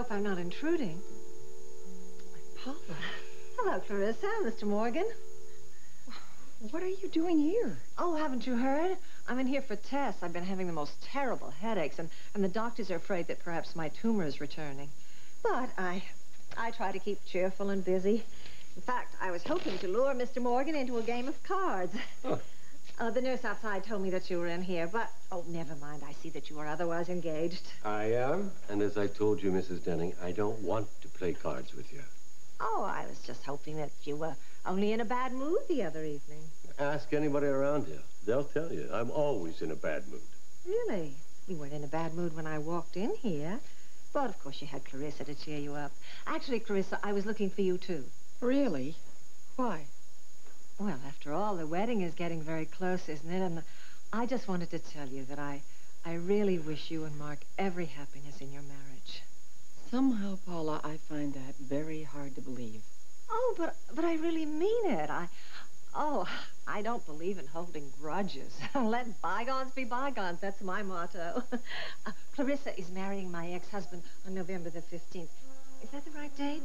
hope I'm not intruding. Paula. Hello, Clarissa, Mr. Morgan. What are you doing here? Oh, haven't you heard? I'm in here for tests. I've been having the most terrible headaches, and the doctors are afraid that perhaps my tumor is returning. But I try to keep cheerful and busy. In fact, I was hoping to lure Mr. Morgan into a game of cards. Huh. The nurse outside told me that you were in here, but, oh, never mind. I see that you are otherwise engaged. I am, and as I told you, Mrs. Denning, I don't want to play cards with you. Oh, I was just hoping that you were only in a bad mood the other evening. Ask anybody around here. They'll tell you. I'm always in a bad mood. Really? You weren't in a bad mood when I walked in here. But, of course, you had Clarissa to cheer you up. Actually, Clarissa, I was looking for you, too. Really? Why? Well, after all, the wedding is getting very close, isn't it? And I just wanted to tell you that I really wish you and Mark every happiness in your marriage. Somehow, Paula, I find that very hard to believe. Oh, but I really mean it. I don't believe in holding grudges. Let bygones be bygones. That's my motto. Clarissa is marrying my ex-husband on November the 15th. Is that the right date?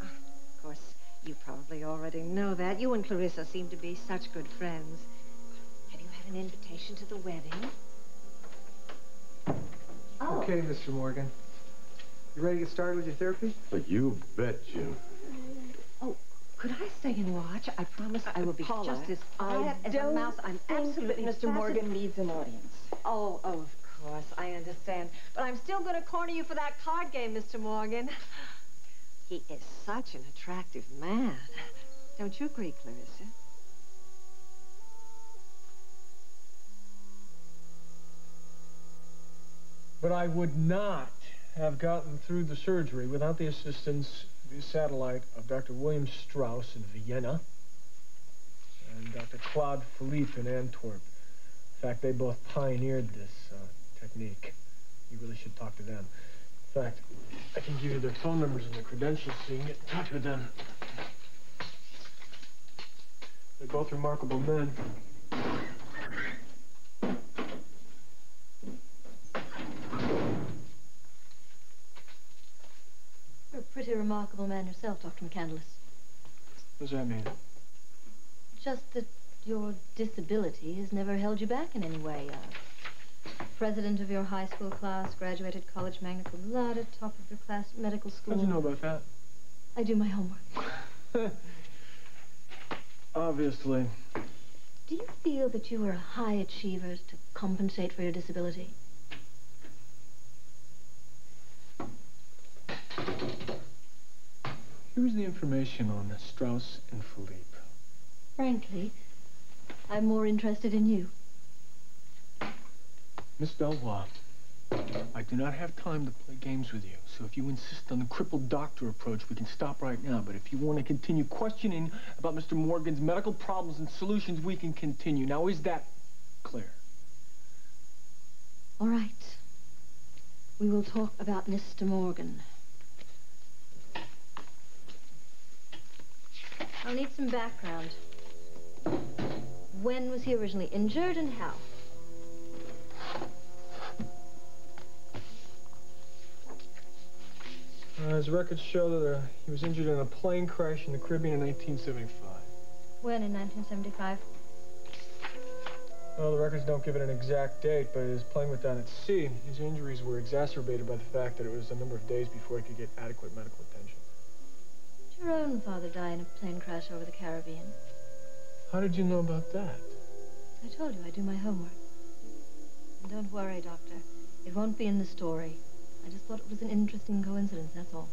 Of course, you probably already know that. You and Clarissa seem to be such good friends. Have you had an invitation to the wedding? Oh. Okay, Mr. Morgan. You ready to get started with your therapy? But you bet, Jim. Oh, could I stay and watch? I promise I will be Paula, just as quiet as a mouse. I'm absolutely Mr. Morgan needs an audience. Oh, of course, I understand. But I'm still going to corner you for that card game, Mr. Morgan. He is such an attractive man. Don't you agree, Clarissa? But I would not have gotten through the surgery without the assistance, the satellite of Dr. William Strauss in Vienna and Dr. Claude Philippe in Antwerp. In fact, they both pioneered this technique. You really should talk to them. In fact, I can give you their phone numbers and their credentials so you can get in touch with them. They're both remarkable men. You're a pretty remarkable man yourself, Dr. McCandless. What does that mean? Just that your disability has never held you back in any way. President of your high school class, graduated college magna cum laude, top of your class, medical school. How'd you know about that? I do my homework. Obviously. Do you feel that you were a high achiever to compensate for your disability? Here's the information on Strauss and Philippe. Frankly, I'm more interested in you. Miss Belvoir, I do not have time to play games with you, so if you insist on the crippled doctor approach, we can stop right now. But if you want to continue questioning about Mr. Morgan's medical problems and solutions, we can continue. Now, is that clear? All right. We will talk about Mr. Morgan. I'll need some background. When was he originally injured and how? His records show that he was injured in a plane crash in the Caribbean in 1975. When in 1975? Well, the records don't give it an exact date, but his plane went down at sea. His injuries were exacerbated by the fact that it was a number of days before he could get adequate medical attention. Did your own father die in a plane crash over the Caribbean? How did you know about that? I told you I do my homework. And don't worry, Doctor. It won't be in the story. I just thought it was an interesting coincidence, that's all.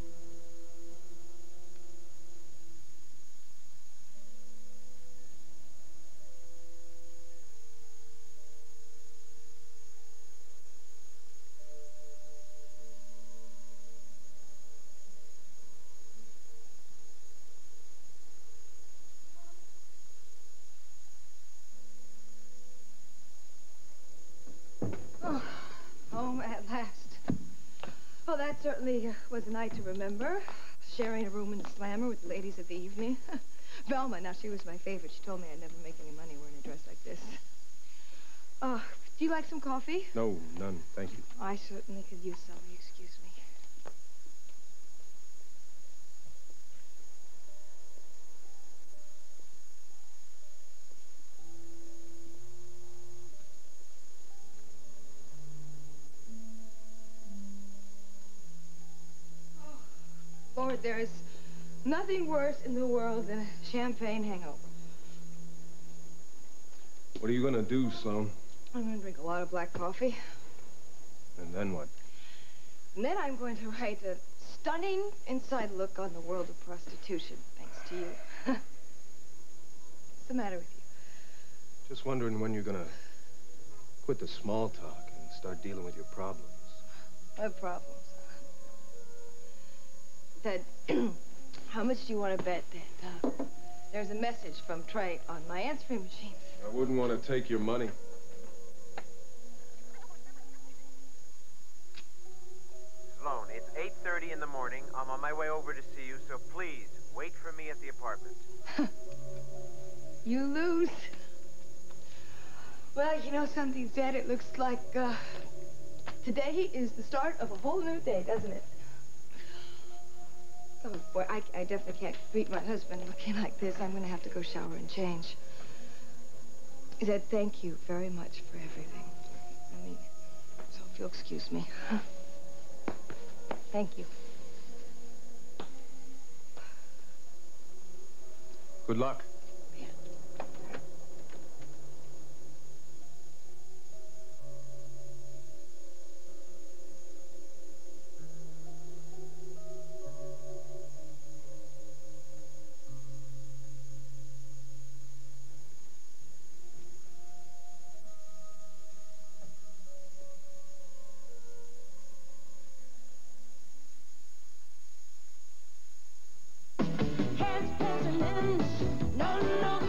Home at last. Well, that certainly was a night to remember. Sharing a room in the slammer with the ladies of the evening. Velma, now she was my favorite. She told me I'd never make any money wearing a dress like this. Do you like some coffee? No, none. Thank you. I certainly could use some. Excuse me. for it. There is nothing worse in the world than a champagne hangover. What are you gonna do, Sloan? I'm gonna drink a lot of black coffee. And then what? And then I'm going to write a stunning inside look on the world of prostitution, thanks to you. What's the matter with you? Just wondering when you're gonna quit the small talk and start dealing with your problems. What problems? Ted, how much do you want to bet that there's a message from Trey on my answering machines? I wouldn't want to take your money. Sloan, it's 8:30 in the morning. I'm on my way over to see you, so please, wait for me at the apartment. You lose. Well, you know something, Dad? It looks like, today is the start of a whole new day, doesn't it? Oh, boy, I definitely can't greet my husband looking like this. I'm gonna have to go shower and change. Dad, thank you very much for everything. I mean, so if you'll excuse me. Thank you. Good luck. No, no.